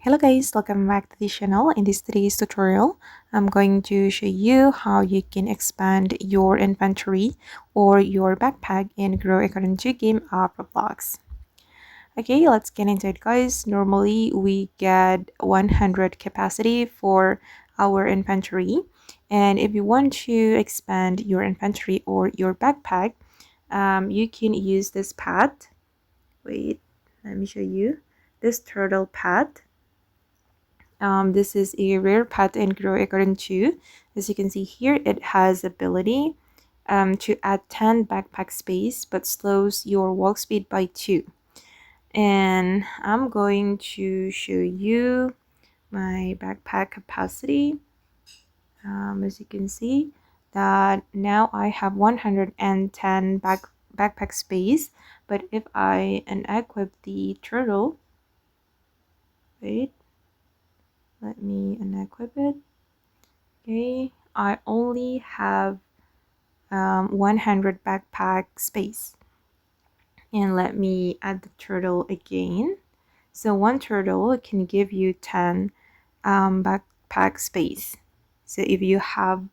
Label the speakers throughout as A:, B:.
A: Hello guys, welcome back to the channel. In this today's tutorial, I'm going to show you how you can expand your inventory or your backpack and grow according to game of Roblox. Okay, let's get into it guys. Normally we get 100 capacity for our inventory, and if you want to expand your inventory or your backpack, you can use this pad. Wait, let me show you this turtle pad. This is a rare pet in Grow Garden 2. As you can see here, it has ability to add 10 backpack space but slows your walk speed by 2. And I'm going to show you my backpack capacity. As you can see that now I have 110 backpack space, but if I unequip the turtle, wait, let me unequip it. Okay, I only have 100 backpack space. And let me add the turtle again. So one turtle can give you 10 backpack space. So if you have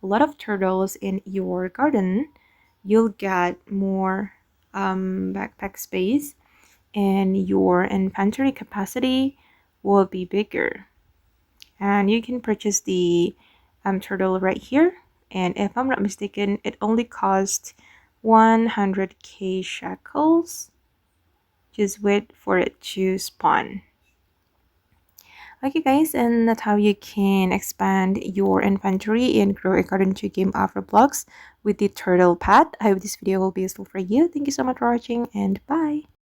A: a lot of turtles in your garden, you'll get more backpack space and your inventory capacity will be bigger. And you can purchase the turtle right here, and if I'm not mistaken, it only cost 100k shekels. Just wait for it to spawn. Okay guys, and that's how you can expand your inventory and grow according to game of Roblox with the turtle pad. I hope this video will be useful for you. Thank you so much for watching, and bye.